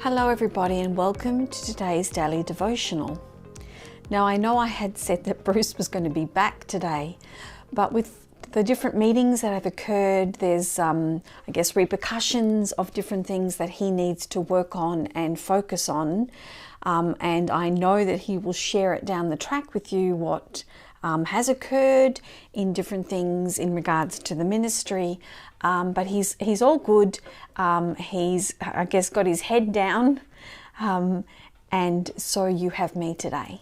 Hello everybody and welcome to today's daily devotional. Now I know I had said that Bruce was going to be back today, but with the different meetings that have occurred, there's repercussions of different things that he needs to work on and focus on, and I know that he will share it down the track with you what has occurred in different things in regards to the ministry, but he's all good. He's got his head down, and so you have me today.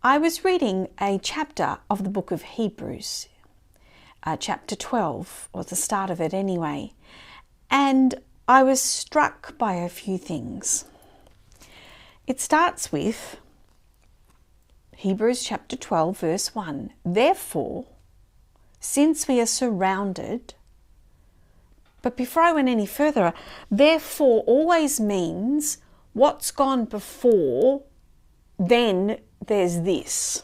I was reading a chapter of the book of Hebrews, chapter 12, or the start of it anyway, and I was struck by a few things. It starts with Hebrews chapter 12 verse 1. Therefore, since we are surrounded, but before I went any further, therefore always means what's gone before, then there's this.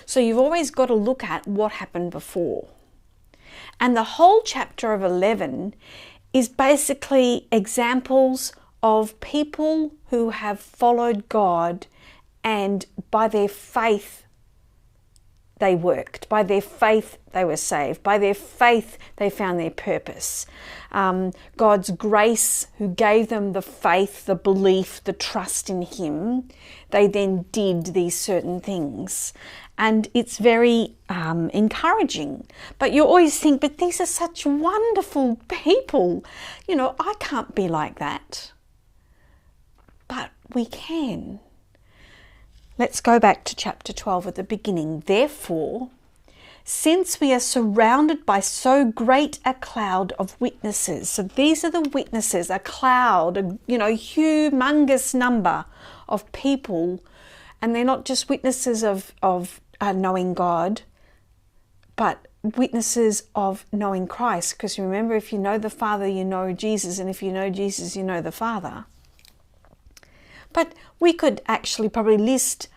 So you've always got to look at what happened before. And the whole chapter of 11 is basically examples of people who have followed God, and by their faith they worked. By their faith they were saved. By their faith they found their purpose. God's grace, who gave them the faith, the belief, the trust in Him, they then did these certain things. And it's very encouraging. But you always think, but these are such wonderful people. You know, I can't be like that. But we can. Let's go back to chapter 12 at the beginning. Therefore, since we are surrounded by so great a cloud of witnesses. So these are the witnesses, a cloud, a humongous number of people. And they're not just witnesses of knowing God, but witnesses of knowing Christ. Because remember, if you know the Father, you know Jesus. And if you know Jesus, you know the Father. But we could actually probably list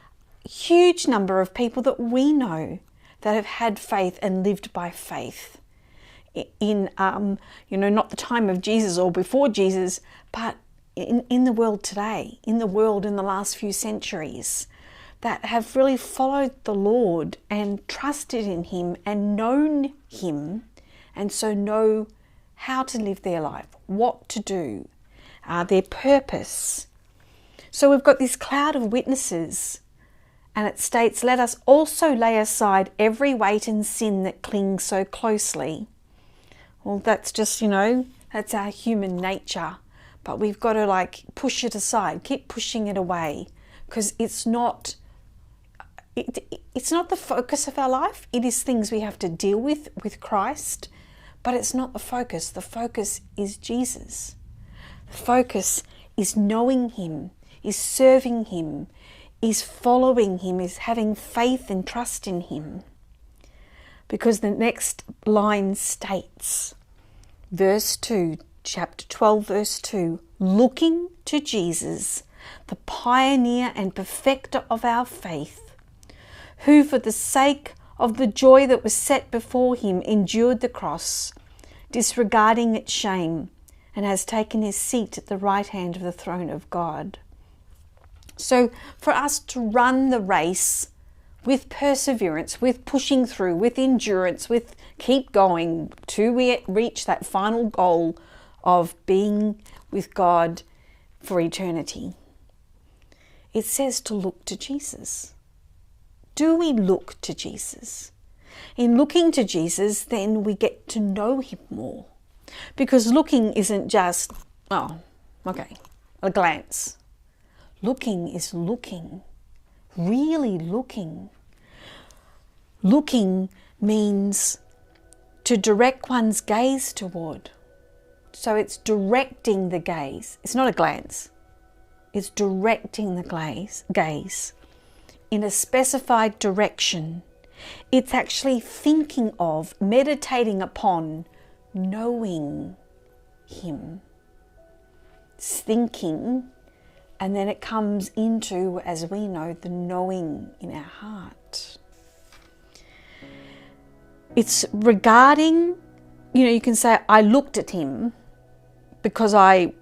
a huge number of people that we know that have had faith and lived by faith in, not the time of Jesus or before Jesus, but in the world today, in the world in the last few centuries, that have really followed the Lord and trusted in Him and known Him, and so know how to live their life, what to do, their purpose. So we've got this cloud of witnesses, and it states, let us also lay aside every weight and sin that clings so closely. Well, that's just, that's our human nature. But we've got to push it aside, keep pushing it away, because it's not the focus of our life. It is things we have to deal with Christ, but it's not the focus. The focus is Jesus. The focus is knowing Him, is serving Him, is following Him, is having faith and trust in Him. Because the next line states, verse 2, chapter 12, verse 2, looking to Jesus, the pioneer and perfecter of our faith, who for the sake of the joy that was set before Him endured the cross, disregarding its shame, and has taken His seat at the right hand of the throne of God. So for us to run the race with perseverance, with pushing through, with endurance, with keep going to reach that final goal of being with God for eternity, it says to look to Jesus. Do we look to Jesus? In looking to Jesus, then we get to know Him more. Because looking isn't just, a glance. Looking is looking, really looking. Looking means to direct one's gaze toward. So it's directing the gaze. It's not a glance. It's directing the gaze in a specified direction. It's actually thinking of, meditating upon, knowing Him. It's thinking, and then it comes into, as we know, the knowing in our heart. It's regarding, you can say, I looked at Him because I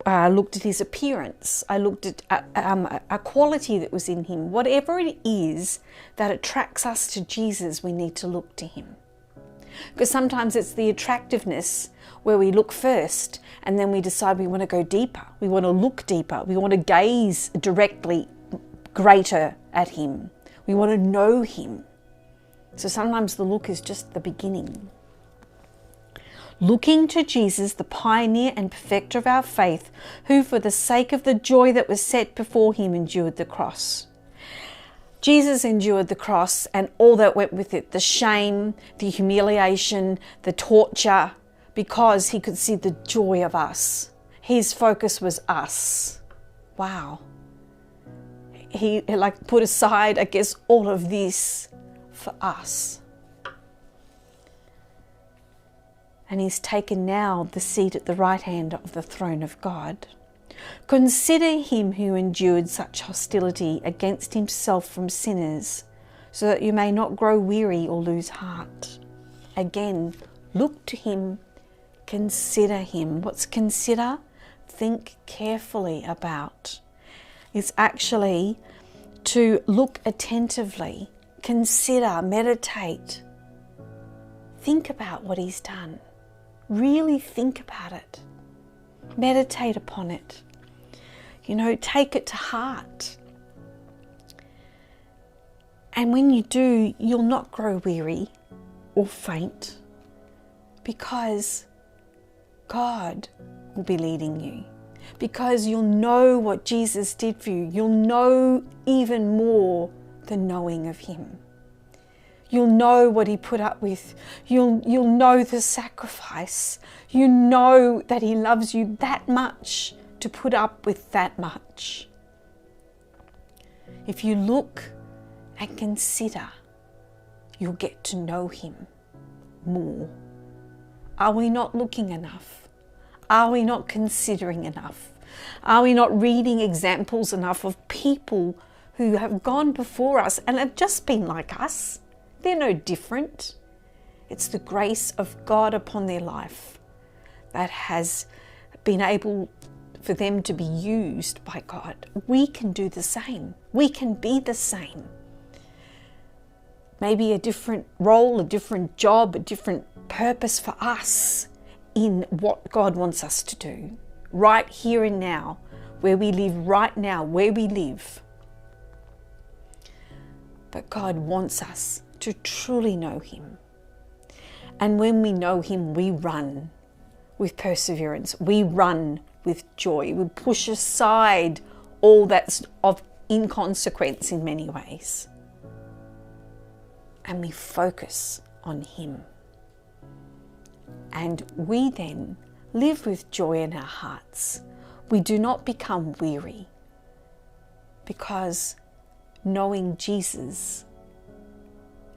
looked at his appearance. I looked at a quality that was in him. Whatever it is that attracts us to Jesus, we need to look to him. Because sometimes it's the attractiveness where we look first and then we decide we want to go deeper. We want to look deeper. We want to gaze directly greater at him. We want to know him. So sometimes the look is just the beginning. Looking to Jesus, the pioneer and perfecter of our faith, who for the sake of the joy that was set before him endured the cross. Jesus endured the cross and all that went with it, the shame, the humiliation, the torture, because he could see the joy of us. His focus was us. Wow. He put aside, I guess, all of this for us. And he's taken now the seat at the right hand of the throne of God. Consider him who endured such hostility against himself from sinners, so that you may not grow weary or lose heart. Again, look to him, consider him. What's consider? Think carefully about. It's actually to look attentively, consider, meditate. Think about what he's done. Really think about it. Meditate upon it. Take it to heart. And when you do, you'll not grow weary or faint, because God will be leading you. Because you'll know what Jesus did for you. You'll know even more the knowing of him. You'll know what he put up with. You'll know the sacrifice. You know that he loves you that much to put up with that much. If you look and consider, you'll get to know him more. Are we not looking enough? Are we not considering enough? Are we not reading examples enough of people who have gone before us and have just been like us? They're no different. It's the grace of God upon their life that has been able for them to be used by God. We can do the same. We can be the same. Maybe a different role, a different job, a different purpose for us in what God wants us to do. Right here and now, where we live right now, where we live. But God wants us to truly know him. And when we know him, we run with perseverance. We run with joy. We push aside all that's of inconsequence in many ways. And we focus on him. And we then live with joy in our hearts. We do not become weary, because knowing Jesus,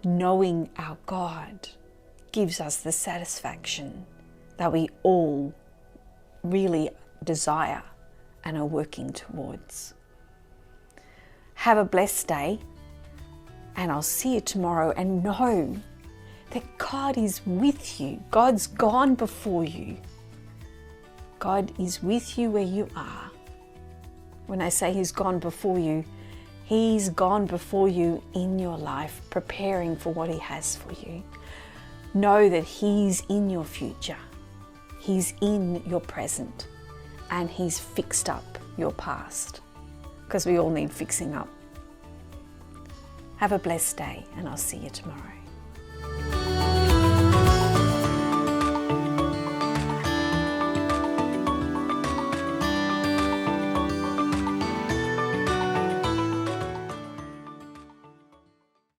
knowing our God, gives us the satisfaction that we all really desire and are working towards. Have a blessed day, and I'll see you tomorrow, and know that God is with you. God's gone before you. God is with you where you are. When I say he's gone before you, he's gone before you in your life, preparing for what he has for you. Know that he's in your future. He's in your present. And he's fixed up your past. Because we all need fixing up. Have a blessed day, and I'll see you tomorrow.